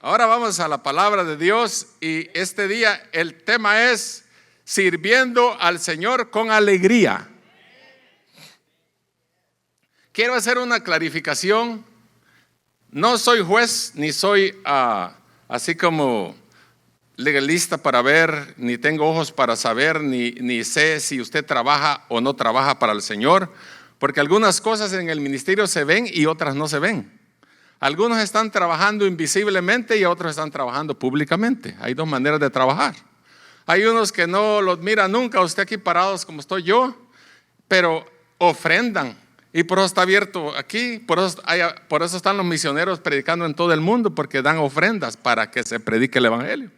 Ahora vamos a la palabra de Dios y este día el tema es sirviendo al Señor con alegría. Quiero hacer una clarificación. No soy juez ni soy así como legalista para ver, ni tengo ojos para saber, ni sé si usted trabaja o no trabaja para el Señor, porque algunas cosas en el ministerio se ven y otras no se ven. Algunos están trabajando invisiblemente y otros están trabajando públicamente. Hay dos maneras de trabajar. Hay unos que no los mira nunca, usted aquí parados como estoy yo, pero ofrendan. Y por eso está abierto aquí, por eso están los misioneros predicando en todo el mundo, porque dan ofrendas para que se predique el evangelio.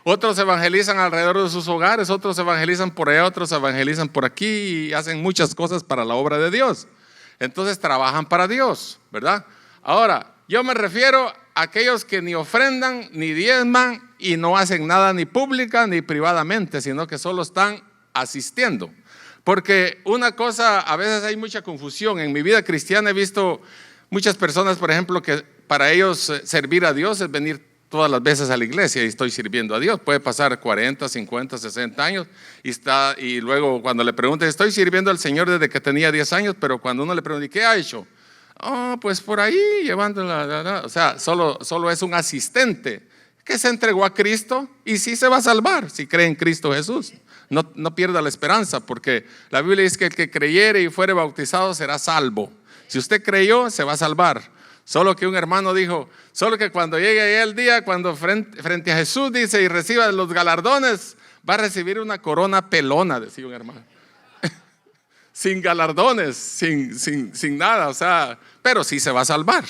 Otros evangelizan alrededor de sus hogares, otros evangelizan por allá, otros evangelizan por aquí y hacen muchas cosas para la obra de Dios. Entonces trabajan para Dios, ¿verdad? Ahora, yo me refiero a aquellos que ni ofrendan, ni diezman y no hacen nada ni pública ni privadamente, sino que solo están asistiendo. Porque una cosa, a veces hay mucha confusión. En mi vida cristiana he visto muchas personas, por ejemplo, que para ellos servir a Dios es venir todas las veces a la iglesia y estoy sirviendo a Dios. Puede pasar 40, 50, 60 años y luego cuando le preguntan, estoy sirviendo al Señor desde que tenía 10 años, pero cuando uno le pregunta, ¿qué ha hecho? Oh, pues por ahí llevándola. O sea, solo es un asistente que se entregó a Cristo y sí se va a salvar si cree en Cristo Jesús. No pierda la esperanza, porque la Biblia dice que el que creyere y fuere bautizado será salvo. Si usted creyó, se va a salvar. Solo que un hermano dijo, solo que cuando llegue ahí el día, cuando frente a Jesús dice y reciba los galardones, va a recibir una corona pelona, decía un hermano. Sin galardones, sin nada, o sea, pero sí se va a salvar,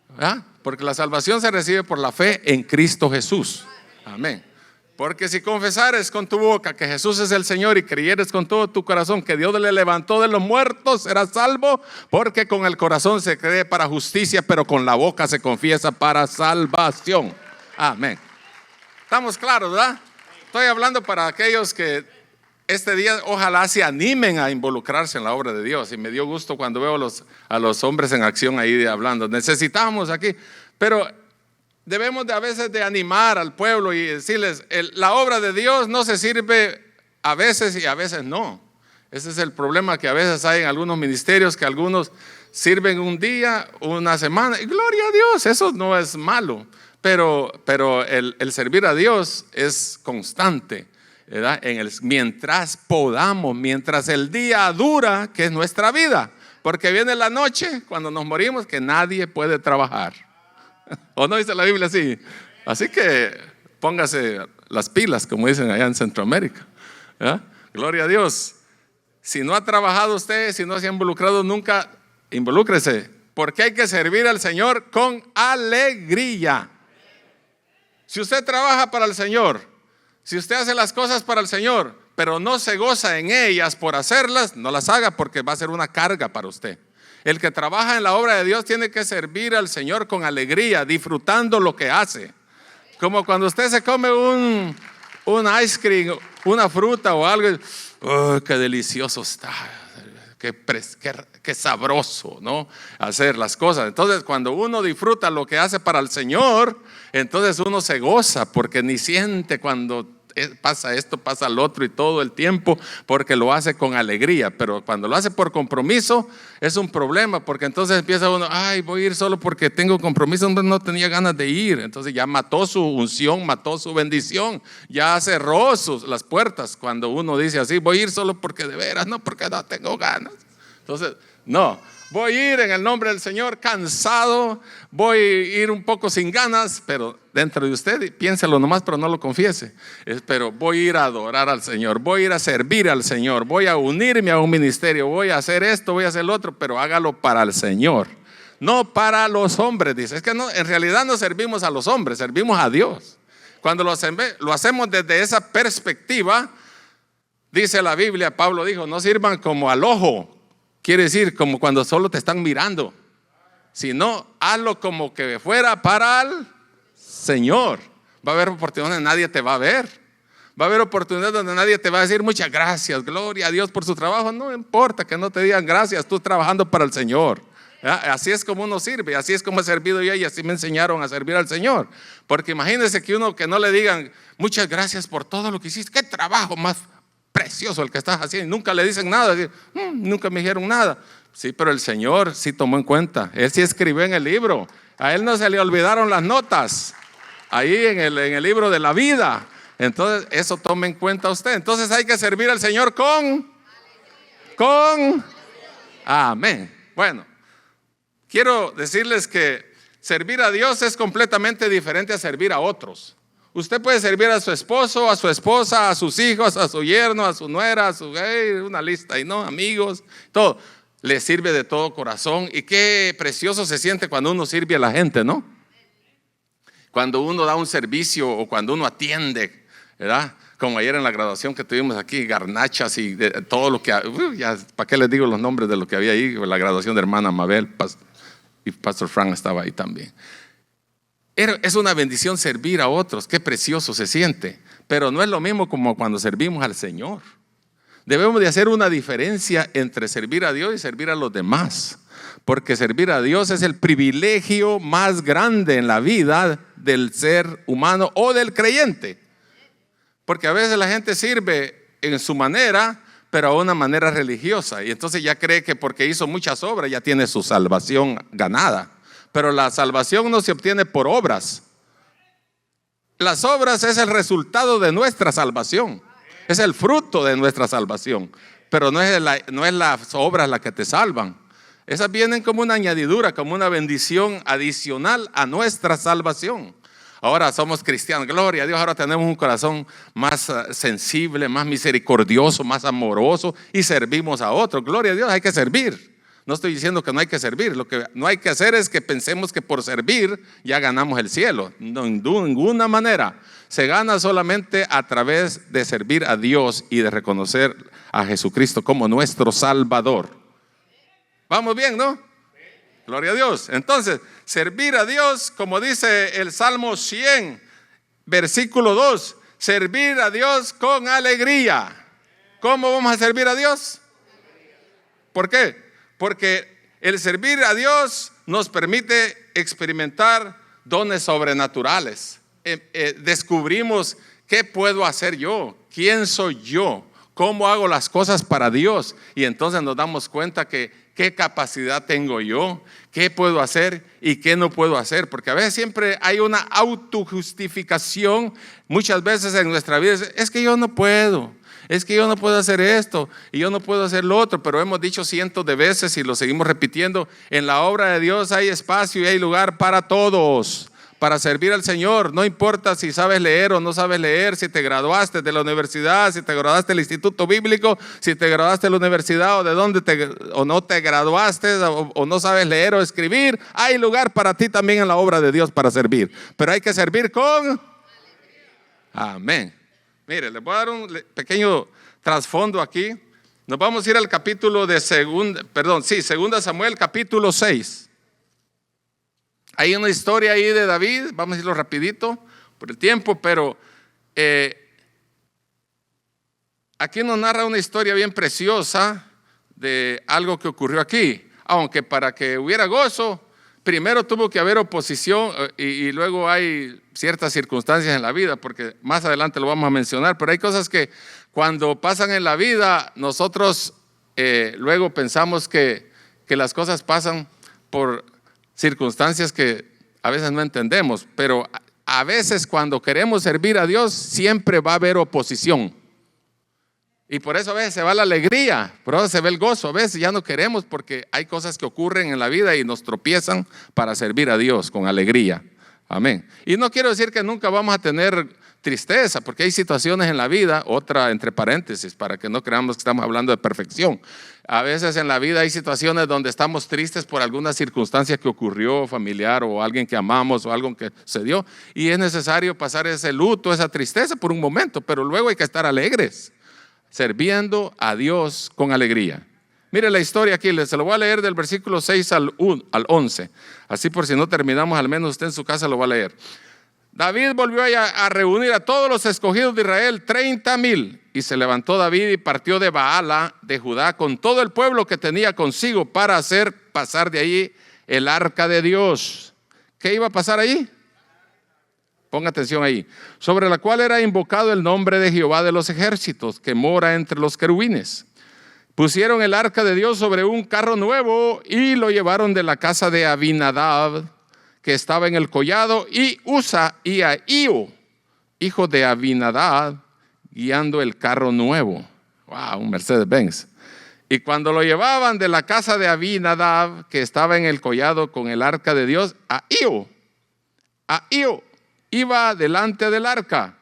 ¿verdad? Porque la salvación se recibe por la fe en Cristo Jesús. Amén. Porque si confesares con tu boca que Jesús es el Señor y creyeres con todo tu corazón que Dios le levantó de los muertos, serás salvo, porque con el corazón se cree para justicia, pero con la boca se confiesa para salvación. Amén. ¿Estamos claros, verdad? Estoy hablando para aquellos que este día ojalá se animen a involucrarse en la obra de Dios. Y me dio gusto cuando veo a los hombres en acción ahí hablando. Necesitamos aquí, pero debemos a veces de animar al pueblo y decirles, la obra de Dios no se sirve a veces y a veces no. Ese es el problema que a veces hay en algunos ministerios, que algunos sirven un día, una semana, y gloria a Dios, eso no es malo, pero el servir a Dios es constante, ¿verdad? Mientras podamos, mientras el día dura, que es nuestra vida, porque viene la noche, cuando nos morimos, que nadie puede trabajar. ¿O no dice la Biblia así? Así que póngase las pilas, como dicen allá en Centroamérica, ¿verdad? Gloria a Dios. Si no ha trabajado usted, si no se ha involucrado nunca, involúcrese, porque hay que servir al Señor con alegría. Si usted trabaja para el Señor, si usted hace las cosas para el Señor, pero no se goza en ellas por hacerlas, no las haga, porque va a ser una carga para usted. El que trabaja en la obra de Dios tiene que servir al Señor con alegría, disfrutando lo que hace. Como cuando usted se come un ice cream, una fruta o algo, oh, qué delicioso está, qué sabroso, ¿no? Hacer las cosas. Entonces, cuando uno disfruta lo que hace para el Señor, entonces uno se goza, porque ni siente cuando pasa esto, pasa lo otro y todo el tiempo, porque lo hace con alegría. Pero cuando lo hace por compromiso es un problema, porque entonces empieza uno, ay, voy a ir solo porque tengo compromiso, no tenía ganas de ir. Entonces ya mató su unción, mató su bendición, ya cerró las puertas. Cuando uno dice así, voy a ir solo porque de veras, no porque no tengo ganas. Entonces, no, voy a ir en el nombre del Señor cansado, voy a ir un poco sin ganas, pero dentro de usted piénselo nomás, pero no lo confiese. Pero voy a ir a adorar al Señor, voy a ir a servir al Señor, voy a unirme a un ministerio, voy a hacer esto, voy a hacer lo otro, pero hágalo para el Señor, no para los hombres. Dice, es que no, en realidad no servimos a los hombres, servimos a Dios. Cuando lo hacemos desde esa perspectiva, dice la Biblia, Pablo dijo, no sirvan como al ojo. Quiere decir como cuando solo te están mirando, sino hazlo como que fuera para el Señor. Va a haber oportunidades donde nadie te va a ver. Va a haber oportunidades donde nadie te va a decir muchas gracias, gloria a Dios por su trabajo. No importa que no te digan gracias, tú trabajando para el Señor. Así es como uno sirve, así es como he servido yo y así me enseñaron a servir al Señor. Porque imagínense que uno que no le digan muchas gracias por todo lo que hiciste, qué trabajo más precioso el que estás haciendo, y nunca le dicen nada, nunca me dijeron nada. Sí, pero el Señor sí tomó en cuenta, Él sí escribió en el libro, a Él no se le olvidaron las notas, ahí en el libro de la vida. Entonces eso tome en cuenta usted. Entonces hay que servir al Señor con amén. Bueno, quiero decirles que servir a Dios es completamente diferente a servir a otros. Usted puede servir a su esposo, a su esposa, a sus hijos, a su yerno, a su nuera, una lista, y no, amigos, todo. Le sirve de todo corazón. Y qué precioso se siente cuando uno sirve a la gente, ¿no? Cuando uno da un servicio o cuando uno atiende, ¿verdad? Como ayer en la graduación que tuvimos aquí, garnachas y todo lo que, ya, ¿para qué les digo los nombres de lo que había ahí? La graduación de hermana Mabel y Pastor Frank estaba ahí también. Es una bendición servir a otros, qué precioso se siente, pero no es lo mismo como cuando servimos al Señor. Debemos de hacer una diferencia entre servir a Dios y servir a los demás, porque servir a Dios es el privilegio más grande en la vida del ser humano o del creyente. Porque a veces la gente sirve en su manera, pero a una manera religiosa, y entonces ya cree que porque hizo muchas obras ya tiene su salvación ganada. Pero la salvación no se obtiene por obras. Las obras es el resultado de nuestra salvación, es el fruto de nuestra salvación, pero no es las obras las que te salvan. Esas vienen como una añadidura, como una bendición adicional a nuestra salvación. Ahora somos cristianos, gloria a Dios, ahora tenemos un corazón más sensible, más misericordioso, más amoroso y servimos a otros. Gloria a Dios, hay que servir. No estoy diciendo que no hay que servir, lo que no hay que hacer es que pensemos que por servir ya ganamos el cielo. No, de ninguna manera. Se gana solamente a través de servir a Dios y de reconocer a Jesucristo como nuestro Salvador. Vamos bien, ¿no? Gloria a Dios. Entonces, servir a Dios, como dice el Salmo 100, versículo 2, servir a Dios con alegría. ¿Cómo vamos a servir a Dios? ¿Por qué? Porque el servir a Dios nos permite experimentar dones sobrenaturales. Descubrimos qué puedo hacer yo, quién soy yo, cómo hago las cosas para Dios. Y entonces nos damos cuenta que qué capacidad tengo yo, qué puedo hacer y qué no puedo hacer. Porque a veces siempre hay una autojustificación, muchas veces en nuestra vida, es que yo no puedo. Es que yo no puedo hacer esto y yo no puedo hacer lo otro, pero hemos dicho cientos de veces y lo seguimos repitiendo, en la obra de Dios hay espacio y hay lugar para todos, para servir al Señor. No importa si sabes leer o no sabes leer, si te graduaste de la universidad, si te graduaste del instituto bíblico, si te graduaste de la universidad o de donde o no te graduaste o no sabes leer o escribir, hay lugar para ti también en la obra de Dios para servir, pero hay que servir con amén. Mire, les voy a dar un pequeño trasfondo aquí. Nos vamos a ir al capítulo de Segunda Samuel, capítulo 6. Hay una historia ahí de David, vamos a irlo rapidito por el tiempo, pero aquí nos narra una historia bien preciosa de algo que ocurrió aquí. Aunque para que hubiera gozo, primero tuvo que haber oposición y luego hay ciertas circunstancias en la vida, porque más adelante lo vamos a mencionar, pero hay cosas que cuando pasan en la vida, nosotros luego pensamos que las cosas pasan por circunstancias que a veces no entendemos, pero a veces cuando queremos servir a Dios, siempre va a haber oposición. Y por eso a veces se va la alegría, por eso se ve el gozo. A veces ya no queremos porque hay cosas que ocurren en la vida y nos tropiezan para servir a Dios con alegría. Amén. Y no quiero decir que nunca vamos a tener tristeza, porque hay situaciones en la vida, otra entre paréntesis, para que no creamos que estamos hablando de perfección. A veces en la vida hay situaciones donde estamos tristes por alguna circunstancia que ocurrió, familiar o alguien que amamos o algo que se dio, y es necesario pasar ese luto, esa tristeza por un momento, pero luego hay que estar alegres, sirviendo a Dios con alegría. Mire la historia aquí, se lo voy a leer del versículo 6 al 11. Así por si no terminamos, al menos usted en su casa lo va a leer. David volvió a reunir a todos los escogidos de Israel, 30,000. Y se levantó David y partió de Baala, de Judá, con todo el pueblo que tenía consigo para hacer pasar de allí el arca de Dios. ¿Qué iba a pasar allí? Ponga atención ahí. Sobre la cual era invocado el nombre de Jehová de los ejércitos, que mora entre los querubines. Pusieron el arca de Dios sobre un carro nuevo y lo llevaron de la casa de Abinadab, que estaba en el collado, y Usa y Ahío, hijo de Abinadab, guiando el carro nuevo. Wow, un Mercedes-Benz. Y cuando lo llevaban de la casa de Abinadab, que estaba en el collado con el arca de Dios, Ahío iba delante del arca.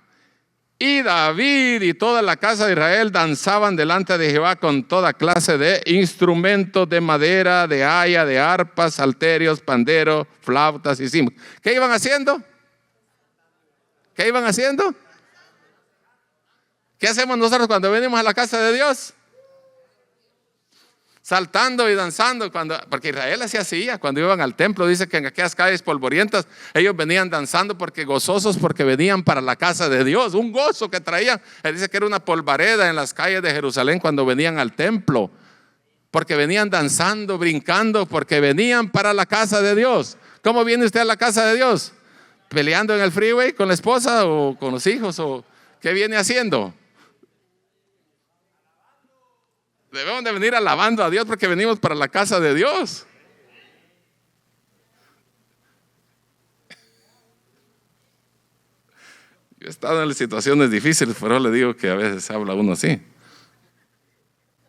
Y David y toda la casa de Israel danzaban delante de Jehová con toda clase de instrumentos de madera, de haya, de arpas, salterios, panderos, flautas y címbalos. ¿Qué iban haciendo? ¿Qué iban haciendo? ¿Qué hacemos nosotros cuando venimos a la casa de Dios? Saltando y danzando, porque Israel así hacía cuando iban al templo. Dice que en aquellas calles polvorientas ellos venían danzando gozosos porque venían para la casa de Dios. Un gozo que traían. Él dice que era una polvareda en las calles de Jerusalén cuando venían al templo, porque venían danzando, brincando, porque venían para la casa de Dios. ¿Cómo viene usted a la casa de Dios? ¿Peleando en el freeway con la esposa o con los hijos? ¿O qué viene haciendo? Debemos de venir alabando a Dios porque venimos para la casa de Dios. Yo he estado en situaciones difíciles, pero le digo que a veces habla uno así.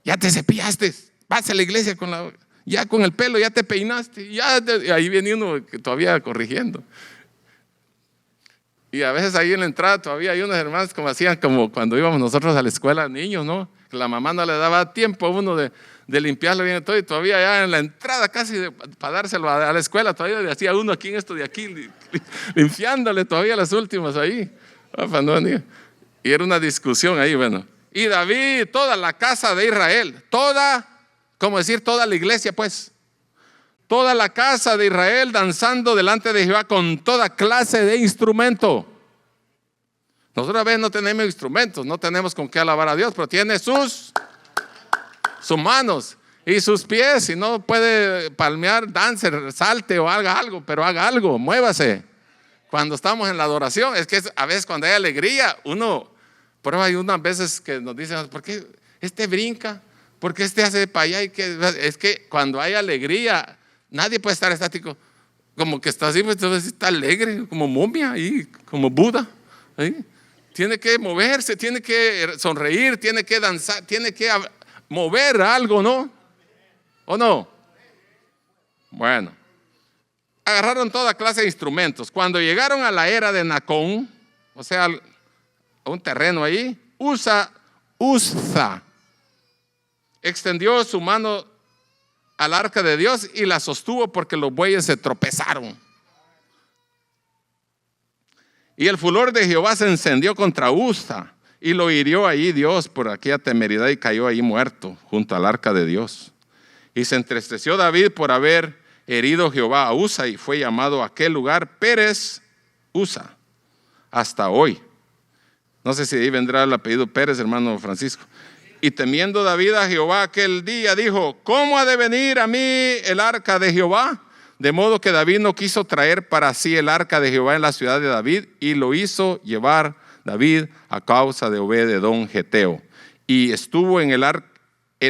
Ya te cepillaste, vas a la iglesia ya con el pelo, ya te peinaste, y ahí viene uno que todavía corrigiendo. Y a veces ahí en la entrada todavía hay unos hermanos como hacían como cuando íbamos nosotros a la escuela niños, ¿no? La mamá no le daba tiempo a uno de limpiarlo bien todo, y todavía ya en la entrada casi para dárselo a la escuela todavía le hacía uno aquí en esto de aquí, limpiándole todavía las últimas ahí. Y era una discusión ahí, bueno. Y David, toda la casa de Israel, toda la iglesia pues, toda la casa de Israel danzando delante de Jehová con toda clase de instrumento. Nosotros a veces no tenemos instrumentos, no tenemos con qué alabar a Dios, pero tiene sus manos y sus pies. Si no puede palmear, dance, salte o haga algo, pero haga algo, muévase. Cuando estamos en la adoración, es que a veces cuando hay alegría, pero hay unas veces que nos dicen, ¿por qué este brinca? ¿Por qué este hace para allá? Es que cuando hay alegría, nadie puede estar estático, como que está así, pues está alegre, como momia, ahí, como Buda, ahí. Tiene que moverse, tiene que sonreír, tiene que danzar, tiene que mover algo, ¿no? ¿O no? Bueno, agarraron toda clase de instrumentos. Cuando llegaron a la era de Nacón, o sea, a un terreno ahí, Uza extendió su mano al arca de Dios y la sostuvo porque los bueyes se tropezaron. Y el furor de Jehová se encendió contra Uza y lo hirió allí Dios por aquella temeridad y cayó allí muerto junto al arca de Dios. Y se entristeció David por haber herido Jehová a Uza y fue llamado a aquel lugar Pérez Uza hasta hoy. No sé si ahí vendrá el apellido Pérez, hermano Francisco. Y temiendo David a Jehová aquel día dijo, ¿cómo ha de venir a mí el arca de Jehová? De modo que David no quiso traer para sí el arca de Jehová en la ciudad de David y lo hizo llevar David a causa de Obed-edom geteo. Y estuvo en el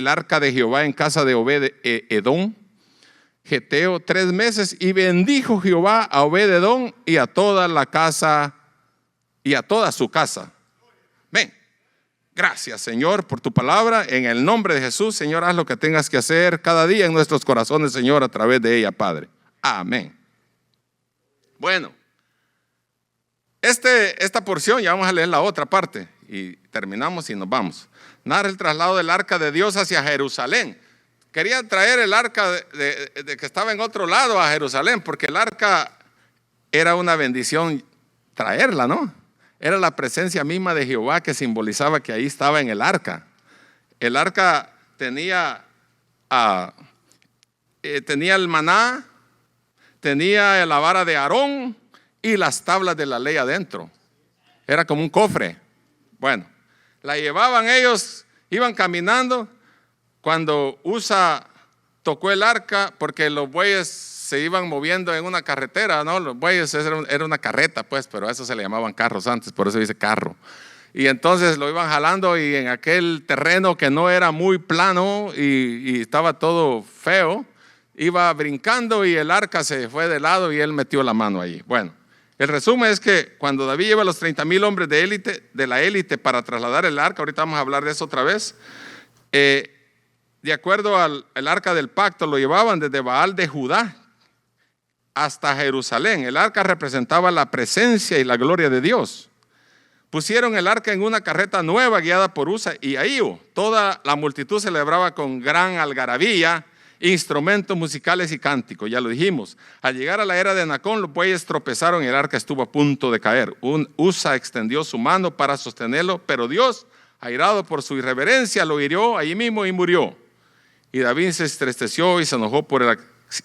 arca de Jehová en casa de Obed-edom geteo 3 meses y bendijo Jehová a Obed-edom y a toda la casa y a toda su casa. Ven. Gracias, Señor, por tu palabra. En el nombre de Jesús, Señor, haz lo que tengas que hacer cada día en nuestros corazones, Señor, a través de ella, Padre. Amén. Bueno, esta porción, ya vamos a leer la otra parte y terminamos y nos vamos. Narra el traslado del arca de Dios hacia Jerusalén. Quería traer el arca de que estaba en otro lado a Jerusalén, porque el arca era una bendición traerla, ¿no? Era la presencia misma de Jehová que simbolizaba que ahí estaba en el arca. El arca tenía el maná, tenía la vara de Aarón y las tablas de la ley adentro. Era como un cofre. Bueno, la llevaban ellos, iban caminando. Cuando Usa tocó el arca, porque los bueyes se iban moviendo en una carretera, ¿no? Los bueyes era una carreta, pues, pero a eso se le llamaban carros antes, por eso dice carro. Y entonces lo iban jalando y en aquel terreno que no era muy plano y estaba todo feo, iba brincando y el arca se fue de lado y él metió la mano allí. Bueno, el resumen es que cuando David lleva a los 30,000 hombres de la élite para trasladar el arca, ahorita vamos a hablar de eso otra vez, de acuerdo al arca del pacto, lo llevaban desde Baal de Judá hasta Jerusalén. El arca representaba la presencia y la gloria de Dios. Pusieron el arca en una carreta nueva guiada por Usa y Ahío. Toda la multitud celebraba con gran algarabía, instrumentos musicales y cánticos, ya lo dijimos. Al llegar a la era de Nacón, los bueyes tropezaron y el arca estuvo a punto de caer. Usa extendió su mano para sostenerlo, pero Dios, airado por su irreverencia, lo hirió allí mismo y murió. Y David se entristeció y se enojó por el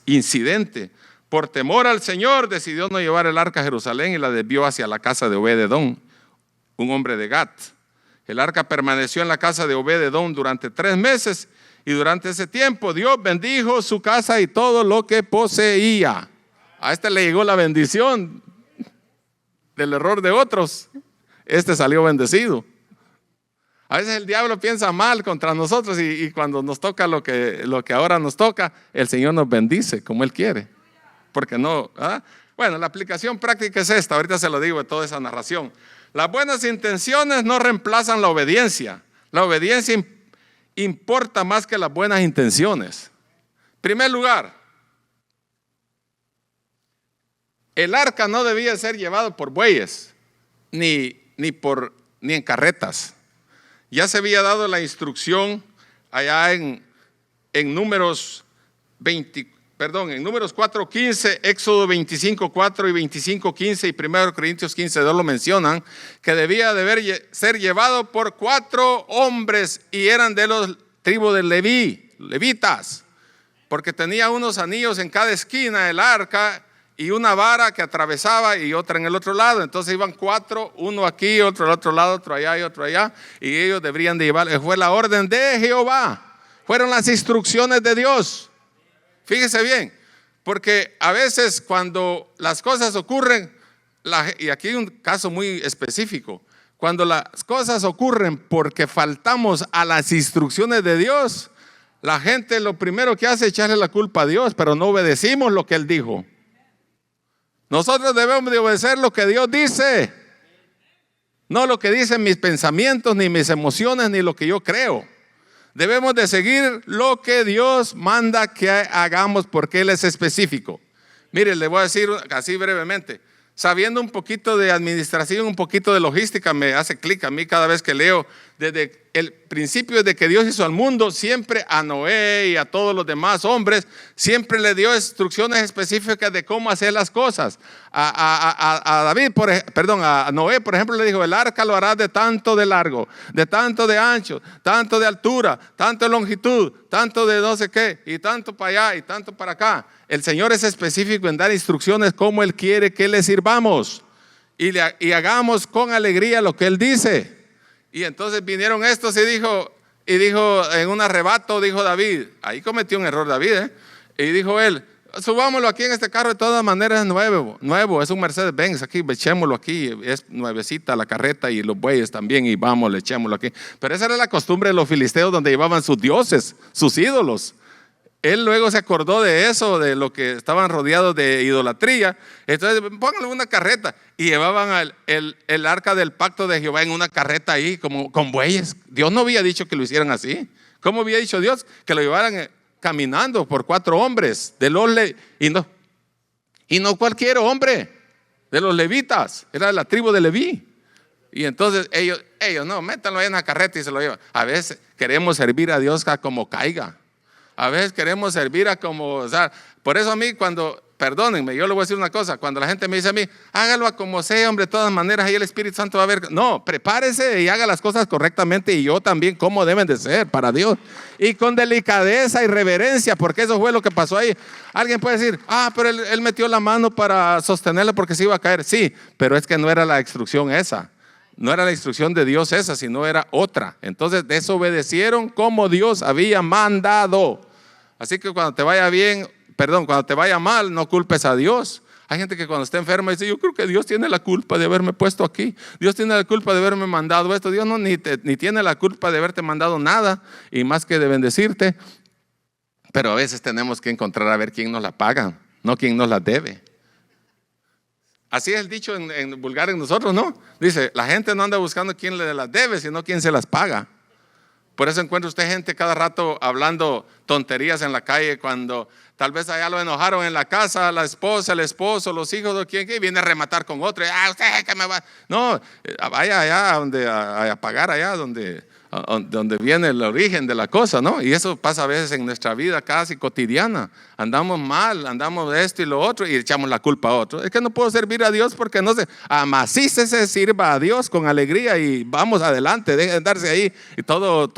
incidente. Por temor al Señor, decidió no llevar el arca a Jerusalén y la desvió hacia la casa de Obed-edom, un hombre de Gat. El arca permaneció en la casa de Obed-edom durante 3 meses y durante ese tiempo Dios bendijo su casa y todo lo que poseía. A este le llegó la bendición del error de otros. Este salió bendecido. A veces el diablo piensa mal contra nosotros y cuando nos toca lo que ahora nos toca, el Señor nos bendice como Él quiere. Porque no, ¿ah? Bueno, la aplicación práctica es esta, ahorita se lo digo de toda esa narración. Las buenas intenciones no reemplazan la obediencia. La obediencia importa más que las buenas intenciones. En primer lugar, el arca no debía ser llevado por bueyes, ni en carretas. Ya se había dado la instrucción allá en Números 4:15, Éxodo 25:4 y 25:15 y 1 Corintios 15:2 lo mencionan, que debía ser llevado por 4 hombres y eran de los tribus de levitas, porque tenía unos anillos en cada esquina el arca y una vara que atravesaba y otra en el otro lado. Entonces iban 4, uno aquí, otro al otro lado, otro allá y otro allá, y ellos deberían de llevar. Fue la orden de Jehová, fueron las instrucciones de Dios. Fíjese bien, porque a veces cuando las cosas ocurren, y aquí hay un caso muy específico, cuando las cosas ocurren porque faltamos a las instrucciones de Dios, la gente lo primero que hace es echarle la culpa a Dios, pero no obedecimos lo que Él dijo. Nosotros debemos de obedecer lo que Dios dice, no lo que dicen mis pensamientos, ni mis emociones, ni lo que yo creo. Debemos de seguir lo que Dios manda que hagamos porque Él es específico. Mire, le voy a decir así brevemente. Sabiendo un poquito de administración, un poquito de logística, me hace clic a mí cada vez que leo. Desde el principio, desde que Dios hizo al mundo, siempre a Noé y a todos los demás hombres, siempre le dio instrucciones específicas de cómo hacer las cosas. A Noé, por ejemplo, le dijo: el arca lo harás de tanto de largo, de tanto de ancho, tanto de altura, tanto de longitud, tanto de no sé qué, y tanto para allá y tanto para acá. El Señor es específico en dar instrucciones como Él quiere que le sirvamos y hagamos con alegría lo que Él dice. Y entonces vinieron estos y dijo en un arrebato, dijo David, ahí cometió un error David, y dijo él: subámoslo aquí en este carro, de todas maneras es nuevo, es un Mercedes-Benz, aquí, echémoslo aquí, es nuevecita la carreta y los bueyes también, y vamos, echémoslo aquí. Pero esa era la costumbre de los filisteos, donde llevaban sus dioses, sus ídolos. Él luego se acordó de eso, de lo que estaban rodeados de idolatría. Entonces pónganle una carreta y llevaban el arca del pacto de Jehová en una carreta ahí como con bueyes. Dios no había dicho que lo hicieran así. ¿Cómo había dicho Dios? Que lo llevaran caminando por 4 hombres de los y no cualquier hombre, de los levitas, era de la tribu de Leví. Y entonces ellos no, métanlo ahí en la carreta y se lo llevan. A veces queremos servir a Dios como caiga. A veces queremos servir a como, o sea, por eso a mí perdónenme, yo le voy a decir una cosa, cuando la gente me dice a mí, hágalo a como sea, hombre, de todas maneras, ahí el Espíritu Santo va a ver. No, prepárese y haga las cosas correctamente, y yo también, como deben de ser para Dios. Y con delicadeza y reverencia, porque eso fue lo que pasó ahí. Alguien puede decir, pero él metió la mano para sostenerla porque se iba a caer. Sí, pero es que no era la instrucción esa. No era la instrucción de Dios esa, sino era otra. Entonces desobedecieron como Dios había mandado. Así que cuando te vaya cuando te vaya mal, no culpes a Dios. Hay gente que cuando está enferma dice, yo creo que Dios tiene la culpa de haberme puesto aquí. Dios tiene la culpa de haberme mandado esto. Dios ni tiene la culpa de haberte mandado nada, y más que de bendecirte. Pero a veces tenemos que encontrar a ver quién nos la paga, no quién nos la debe. Así es el dicho en vulgar en nosotros, ¿no? Dice, la gente no anda buscando quién le las debe, sino quién se las paga. Por eso encuentra usted gente cada rato hablando tonterías en la calle, cuando tal vez allá lo enojaron en la casa, la esposa, el esposo, los hijos, o quien que viene a rematar con otro. Usted que me va. No, vaya allá a pagar allá donde viene el origen de la cosa, ¿no? Y eso pasa a veces en nuestra vida casi cotidiana. Andamos mal, andamos de esto y lo otro y echamos la culpa a otro. Es que no puedo servir a Dios porque no sé. Amacícese, sirva a Dios con alegría y vamos adelante. Deje de andarse ahí y todo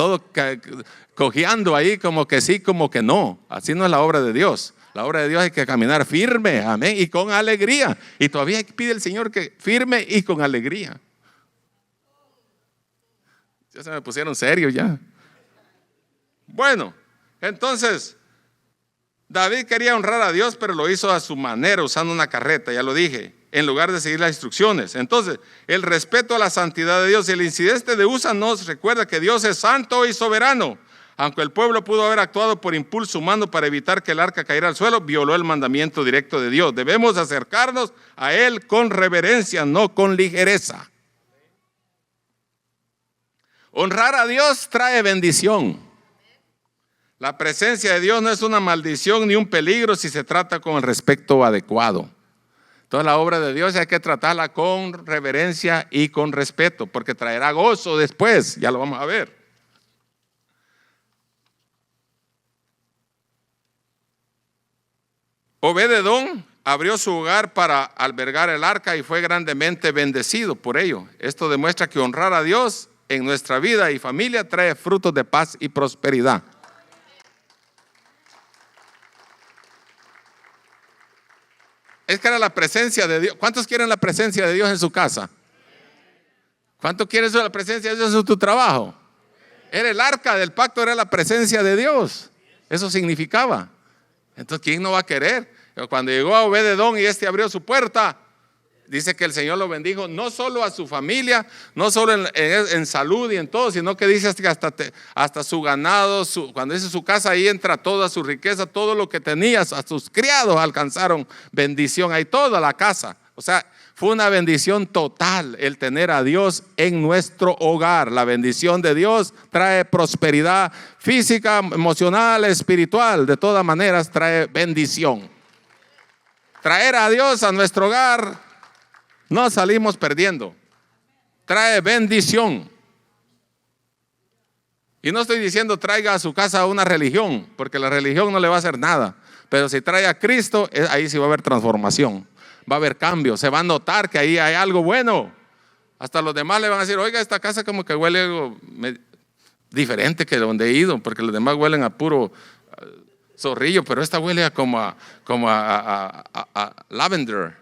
cojeando ahí como que sí, como que no. Así no es la obra de Dios. La obra de Dios hay que caminar firme, amén, y con alegría. Y todavía pide el Señor que firme y con alegría. Ya se me pusieron serios ya. Bueno, entonces David quería honrar a Dios, pero lo hizo a su manera, usando una carreta, ya lo dije, en lugar de seguir las instrucciones. Entonces, el respeto a la santidad de Dios. El incidente de Usa nos recuerda que Dios es santo y soberano. Aunque el pueblo pudo haber actuado por impulso humano para evitar que el arca cayera al suelo, violó el mandamiento directo de Dios. Debemos acercarnos a Él con reverencia, no con ligereza. Honrar a Dios trae bendición. La presencia de Dios no es una maldición ni un peligro si se trata con el respeto adecuado. Toda la obra de Dios hay que tratarla con reverencia y con respeto, porque traerá gozo después, ya lo vamos a ver. Obed-edom abrió su hogar para albergar el arca y fue grandemente bendecido por ello. Esto demuestra que honrar a Dios en nuestra vida y familia trae frutos de paz y prosperidad. Es que era la presencia de Dios. ¿Cuántos quieren la presencia de Dios en su casa? ¿Cuántos quieren la presencia de Dios en tu trabajo? Era el arca del pacto, era la presencia de Dios. Eso significaba. Entonces, ¿quién no va a querer? Cuando llegó a Obed-edom y abrió su puerta, dice que el Señor lo bendijo, no solo a su familia, no solo en salud y en todo, sino que dice que hasta su ganado, cuando dice su casa, ahí entra toda su riqueza, todo lo que tenía, a sus criados alcanzaron bendición, ahí toda la casa. O sea, fue una bendición total el tener a Dios en nuestro hogar. La bendición de Dios trae prosperidad física, emocional, espiritual. De todas maneras trae bendición. Traer a Dios a nuestro hogar, no salimos perdiendo. Trae bendición. Y no estoy diciendo traiga a su casa una religión, porque la religión no le va a hacer nada. Pero si trae a Cristo, ahí sí va a haber transformación. Va a haber cambio, se va a notar que ahí hay algo bueno. Hasta los demás le van a decir, oiga, esta casa como que huele algo diferente que donde he ido, porque los demás huelen a puro zorrillo, pero esta huele como a lavender.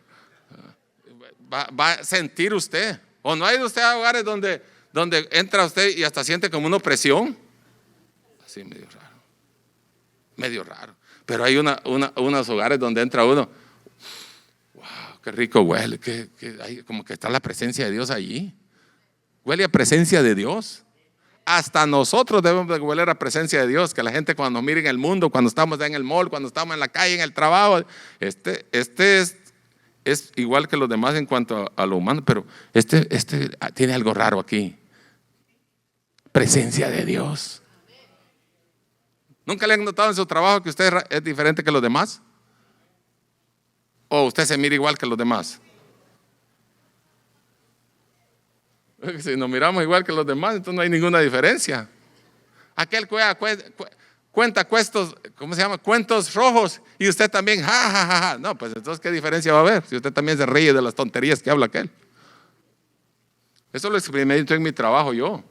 Va a sentir usted. ¿O no ha ido usted a hogares donde entra usted y hasta siente como una opresión? Así medio raro. Pero hay unos hogares donde entra uno, qué rico huele, como que está la presencia de Dios allí. Huele a presencia de Dios. Hasta nosotros debemos de hueler a presencia de Dios, que la gente cuando nos mire en el mundo, cuando estamos en el mall, cuando estamos en la calle, en el trabajo, este es igual que los demás en cuanto a lo humano, pero este tiene algo raro aquí. Presencia de Dios. ¿Nunca le han notado en su trabajo que usted es diferente que los demás? ¿O usted se mira igual que los demás? Si nos miramos igual que los demás, entonces no hay ninguna diferencia. Aquel cuenta cuentos, ¿cómo se llama? Cuentos rojos, y usted también, ja, ja, ja, ja. No, pues entonces, ¿qué diferencia va a haber? Si usted también se ríe de las tonterías que habla aquel. Eso lo experimenté en mi trabajo yo.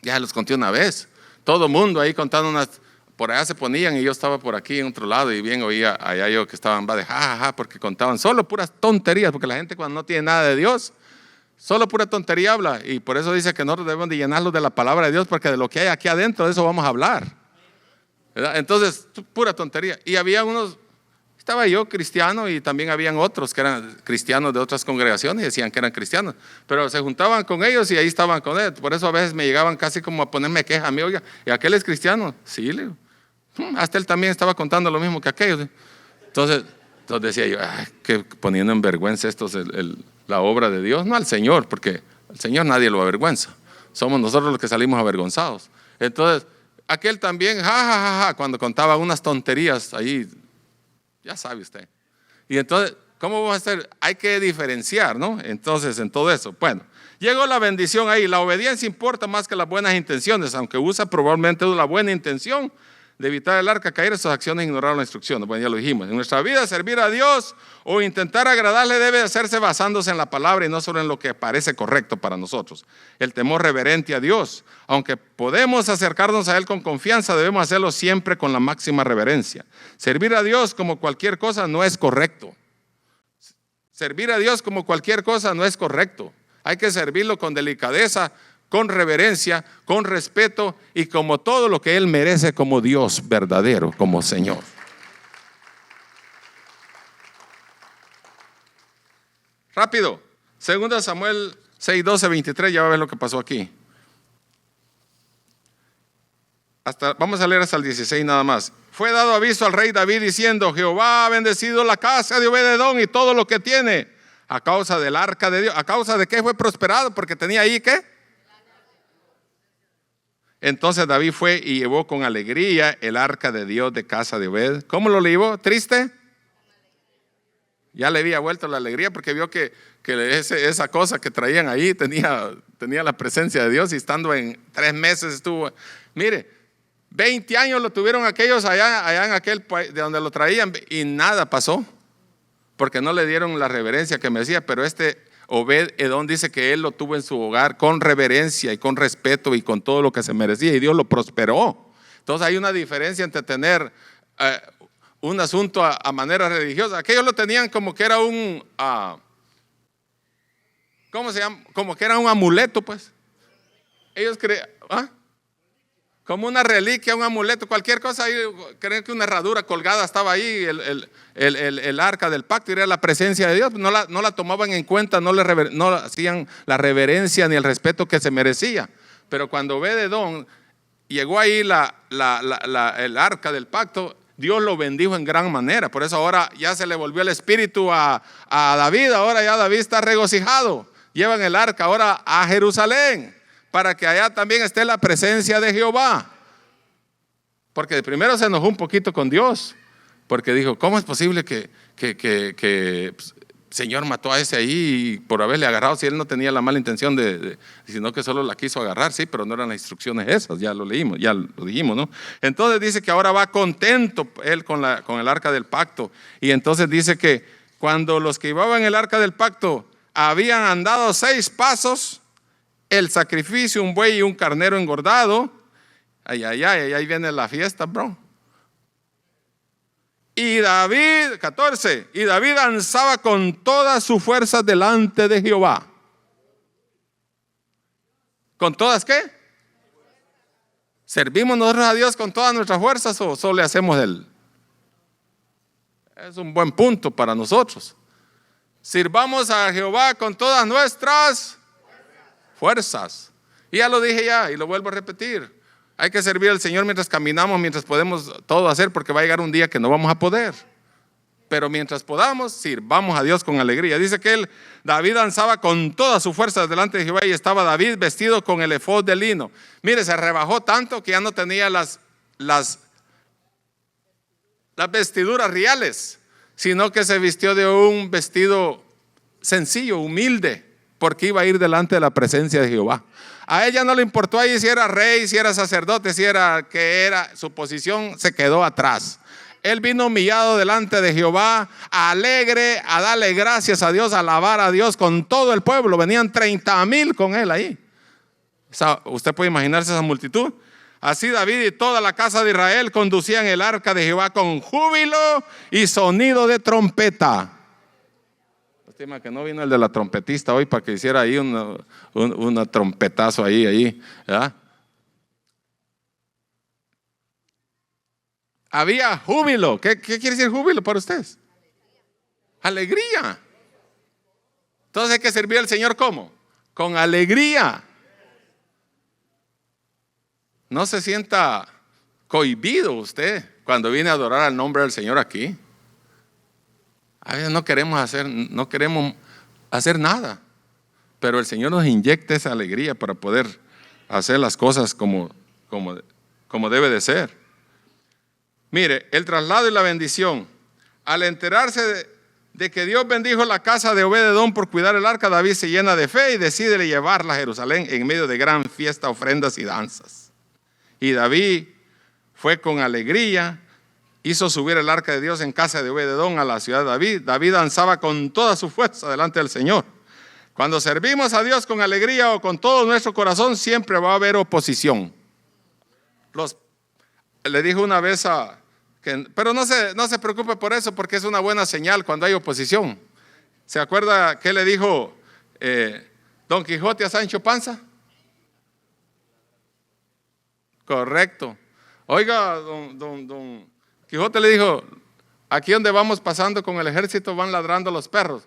Ya los conté una vez. Todo mundo ahí contando unas, por allá se ponían y yo estaba por aquí en otro lado y bien oía allá yo que estaban va de ja, ja, ja, porque contaban solo puras tonterías, porque la gente cuando no tiene nada de Dios, solo pura tontería habla, y por eso dice que nosotros debemos de llenarlos de la palabra de Dios, porque de lo que hay aquí adentro, de eso vamos a hablar, ¿verdad? Entonces, pura tontería. Y había unos, estaba yo cristiano y también habían otros que eran cristianos de otras congregaciones y decían que eran cristianos, pero se juntaban con ellos y ahí estaban con él. Por eso a veces me llegaban casi como a ponerme queja a mí, oiga, ¿y aquel es cristiano? Sí, le digo. Hasta él también estaba contando lo mismo que aquellos. Entonces decía yo, que poniendo en vergüenza esto es la obra de Dios, no al Señor, porque al Señor nadie lo avergüenza, somos nosotros los que salimos avergonzados. Entonces aquel también, ja, ja, ja, ja, cuando contaba unas tonterías ahí, ya sabe usted. Y entonces, ¿cómo vamos a hacer? Hay que diferenciar, ¿no? Entonces, en todo eso, bueno, llegó la bendición ahí. La obediencia importa más que las buenas intenciones, aunque usa probablemente la buena intención de evitar el arca caer, esas acciones ignoraron la instrucción. Bueno, ya lo dijimos. En nuestra vida, servir a Dios o intentar agradarle debe hacerse basándose en la palabra y no solo en lo que parece correcto para nosotros. El temor reverente a Dios, aunque podemos acercarnos a Él con confianza, debemos hacerlo siempre con la máxima reverencia. Servir a Dios como cualquier cosa no es correcto. Servir a Dios como cualquier cosa no es correcto. Hay que servirlo con delicadeza, con reverencia, con respeto y como todo lo que Él merece como Dios verdadero, como Señor. Rápido, 2 Samuel 6, 12, 23, ya va a ver lo que pasó aquí. Vamos a leer hasta el 16 nada más. Fue dado aviso al rey David diciendo, Jehová ha bendecido la casa de Obed-edom y todo lo que tiene, a causa del arca de Dios. ¿A causa de qué fue prosperado? Porque tenía ahí, ¿qué? Entonces David fue y llevó con alegría el arca de Dios de casa de Obed. ¿Cómo lo llevó? ¿Triste? Ya le había vuelto la alegría porque vio que esa cosa que traían ahí tenía la presencia de Dios, y estando en 3 meses estuvo. Mire, 20 años lo tuvieron aquellos allá en aquel país de donde lo traían y nada pasó, porque no le dieron la reverencia que merecía. Pero Obed-edom dice que él lo tuvo en su hogar con reverencia y con respeto y con todo lo que se merecía, y Dios lo prosperó. Entonces hay una diferencia entre tener un asunto a manera religiosa. Aquellos lo tenían como que era ¿cómo se llama? Como que era un amuleto, pues. Ellos creían, como una reliquia, un amuleto, cualquier cosa. Creen que una herradura colgada estaba ahí, el arca del pacto, era la presencia de Dios. No la tomaban en cuenta, no hacían la reverencia ni el respeto que se merecía. Pero cuando Obed-edom llegó ahí el arca del pacto, Dios lo bendijo en gran manera. Por eso ahora ya se le volvió el espíritu a David. Ahora ya David está regocijado. Llevan el arca ahora a Jerusalén, para que allá también esté la presencia de Jehová. Porque primero se enojó un poquito con Dios, porque dijo, ¿cómo es posible que Señor mató a ese ahí por haberle agarrado, si él no tenía la mala intención sino que solo la quiso agarrar? Sí, pero no eran las instrucciones esas, ya lo leímos, ya lo dijimos, ¿no? Entonces dice que ahora va contento él con el arca del pacto. Y entonces dice que cuando los que llevaban el arca del pacto habían andado 6 pasos, el sacrificio, un buey y un carnero engordado, ahí viene la fiesta, bro. Y David, 14, y David danzaba con todas sus fuerzas delante de Jehová. ¿Con todas qué? ¿Servimos nosotros a Dios con todas nuestras fuerzas o solo le hacemos él? Es un buen punto para nosotros. Sirvamos a Jehová con todas nuestras fuerzas. Y ya lo dije y lo vuelvo a repetir. Hay que servir al Señor mientras caminamos, mientras podemos todo hacer, porque va a llegar un día que no vamos a poder. Pero mientras podamos, sirvamos a Dios con alegría. Dice que David danzaba con todas sus fuerzas delante de Jehová, y estaba David vestido con el efod de lino. Mire, se rebajó tanto que ya no tenía las vestiduras reales, sino que se vistió de un vestido sencillo, humilde, porque iba a ir delante de la presencia de Jehová. A ella no le importó ahí si era rey, si era sacerdote, si era que era, su posición se quedó atrás. Él vino humillado delante de Jehová, alegre, a darle gracias a Dios, a alabar a Dios con todo el pueblo. Venían 30,000 con él ahí. Usted puede imaginarse esa multitud. Así David y toda la casa de Israel conducían el arca de Jehová con júbilo y sonido de trompeta. Estima que no vino el de la trompetista hoy para que hiciera ahí una trompetazo ahí, ¿verdad? Había júbilo. ¿Qué quiere decir júbilo para ustedes? Alegría. Entonces hay que servir al Señor ¿cómo? Con alegría. No se sienta cohibido usted cuando viene a adorar al nombre del Señor aquí. A veces no queremos hacer nada, pero el Señor nos inyecta esa alegría para poder hacer las cosas como debe de ser. Mire, el traslado y la bendición. Al enterarse de que Dios bendijo la casa de Obed-edom por cuidar el arca, David se llena de fe y decide llevarla a Jerusalén en medio de gran fiesta, ofrendas y danzas. Y David fue con alegría, hizo subir el arca de Dios en casa de Obed-edom a la ciudad de David. David danzaba con toda su fuerza delante del Señor. Cuando servimos a Dios con alegría o con todo nuestro corazón, siempre va a haber oposición. Le dijo una vez pero no se preocupe por eso, porque es una buena señal cuando hay oposición. ¿Se acuerda qué le dijo Don Quijote a Sancho Panza? Correcto. Oiga, don Quijote le dijo, aquí donde vamos pasando con el ejército van ladrando los perros.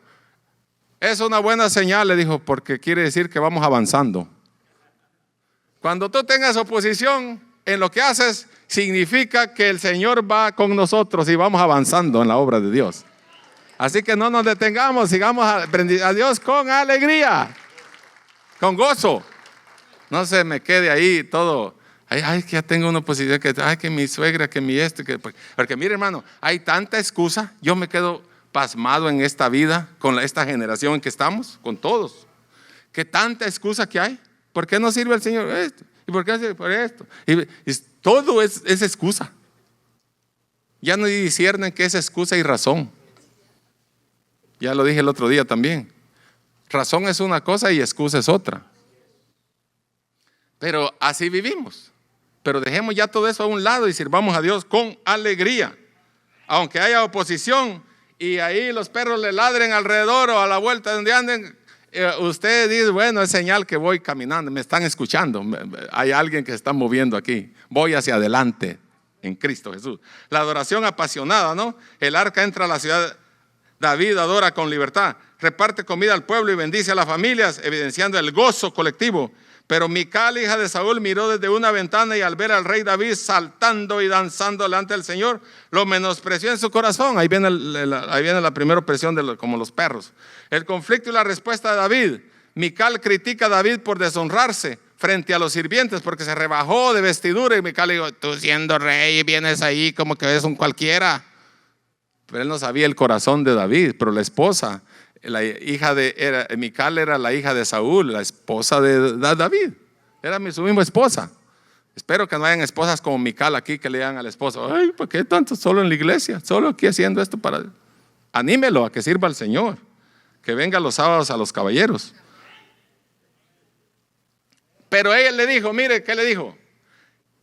Es una buena señal, le dijo, porque quiere decir que vamos avanzando. Cuando tú tengas oposición en lo que haces, significa que el Señor va con nosotros y vamos avanzando en la obra de Dios. Así que no nos detengamos, sigamos a Dios con alegría, con gozo. No se me quede ahí todo. Ay, que ya tengo una oposición, que mi suegra, que mi esto. Porque mire, hermano, hay tanta excusa. Yo me quedo pasmado en esta vida, con esta generación en que estamos, con todos. Que tanta excusa que hay. ¿Por qué no sirve el Señor esto? ¿Y por qué no sirve por esto? Y todo es excusa. Ya no disciernen qué es excusa y razón. Ya lo dije el otro día también. Razón es una cosa y excusa es otra. Pero así vivimos. Pero dejemos ya todo eso a un lado y sirvamos a Dios con alegría. Aunque haya oposición y ahí los perros le ladren alrededor o a la vuelta donde anden, usted dice, bueno, es señal que voy caminando, me están escuchando, hay alguien que se está moviendo aquí, voy hacia adelante en Cristo Jesús. La adoración apasionada, ¿no? El arca entra a la ciudad, David adora con libertad, reparte comida al pueblo y bendice a las familias, evidenciando el gozo colectivo. Pero Mical, hija de Saúl, miró desde una ventana y al ver al rey David saltando y danzando delante del Señor, lo menospreció en su corazón. Ahí viene la primera opresión como los perros. El conflicto y la respuesta de David. Mical critica a David por deshonrarse frente a los sirvientes porque se rebajó de vestidura. Y Mical le dijo, tú siendo rey vienes ahí como que eres un cualquiera. Pero él no sabía el corazón de David. Pero la esposa, Mical era la hija de Saúl, la esposa de David. Era su misma esposa. Espero que no hayan esposas como Mical aquí que le digan al esposo, ay, ¿por qué tanto solo en la iglesia? Solo aquí haciendo esto para... Anímelo a que sirva al Señor. Que venga los sábados a los caballeros. Pero ella le dijo, mire, ¿qué le dijo?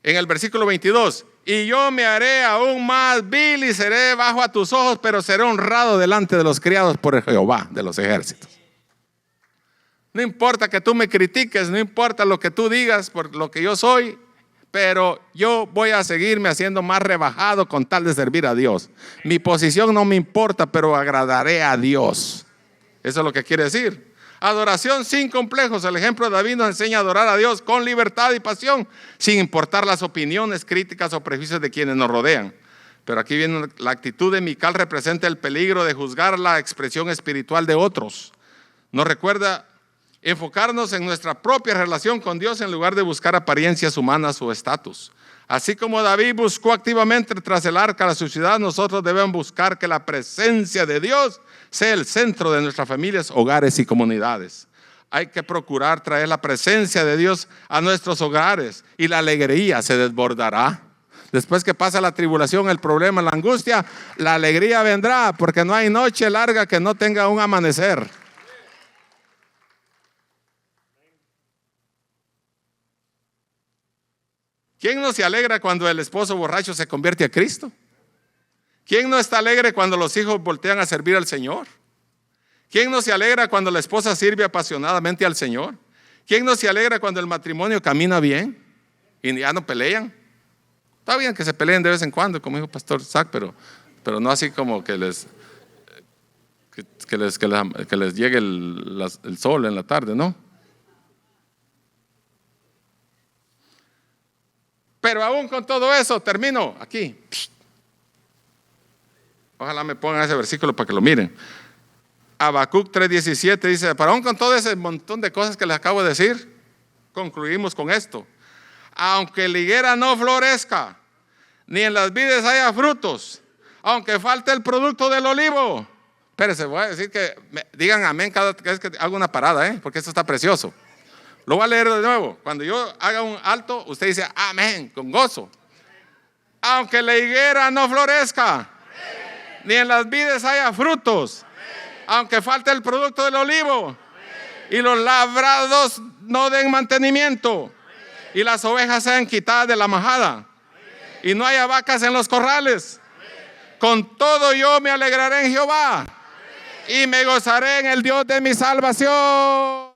En el versículo 22, y yo me haré aún más vil y seré bajo a tus ojos, pero seré honrado delante de los criados por el Jehová de los ejércitos. No importa que tú me critiques, no importa lo que tú digas por lo que yo soy, pero yo voy a seguirme haciendo más rebajado con tal de servir a Dios. Mi posición no me importa, pero agradaré a Dios. Eso es lo que quiere decir. Adoración sin complejos. El ejemplo de David nos enseña a adorar a Dios con libertad y pasión, sin importar las opiniones, críticas o prejuicios de quienes nos rodean. Pero aquí viene la actitud de Mical, representa el peligro de juzgar la expresión espiritual de otros. Nos recuerda enfocarnos en nuestra propia relación con Dios en lugar de buscar apariencias humanas o estatus. Así como David buscó activamente tras el arca de su ciudad, nosotros debemos buscar que la presencia de Dios sea el centro de nuestras familias, hogares y comunidades. hay que procurar traer la presencia de Dios a nuestros hogares y la alegría se desbordará. Después que pasa la tribulación, el problema, la angustia, la alegría vendrá, porque no hay noche larga que no tenga un amanecer. ¿Quién no se alegra cuando el esposo borracho se convierte a Cristo? ¿Quién no está alegre cuando los hijos voltean a servir al Señor? ¿Quién no se alegra cuando la esposa sirve apasionadamente al Señor? ¿Quién no se alegra cuando el matrimonio camina bien y ya no pelean? Está bien que se peleen de vez en cuando, como dijo Pastor Zach, pero no así como que les llegue el sol en la tarde, ¿no? Pero aún con todo eso, termino aquí. Ojalá me pongan ese versículo para que lo miren. Habacuc 3:17 dice, pero aún con todo ese montón de cosas que les acabo de decir, concluimos con esto. Aunque la higuera no florezca, ni en las vides haya frutos, aunque falte el producto del olivo. Espérense, voy a decir que digan amén cada vez que hago una parada, porque esto está precioso. Lo voy a leer de nuevo. Cuando yo haga un alto, usted dice amén, con gozo. Aunque la higuera no florezca, ni en las vides haya frutos, aunque falte el producto del olivo, y los labrados no den mantenimiento, y las ovejas sean quitadas de la majada, y no haya vacas en los corrales, con todo yo me alegraré en Jehová, y me gozaré en el Dios de mi salvación.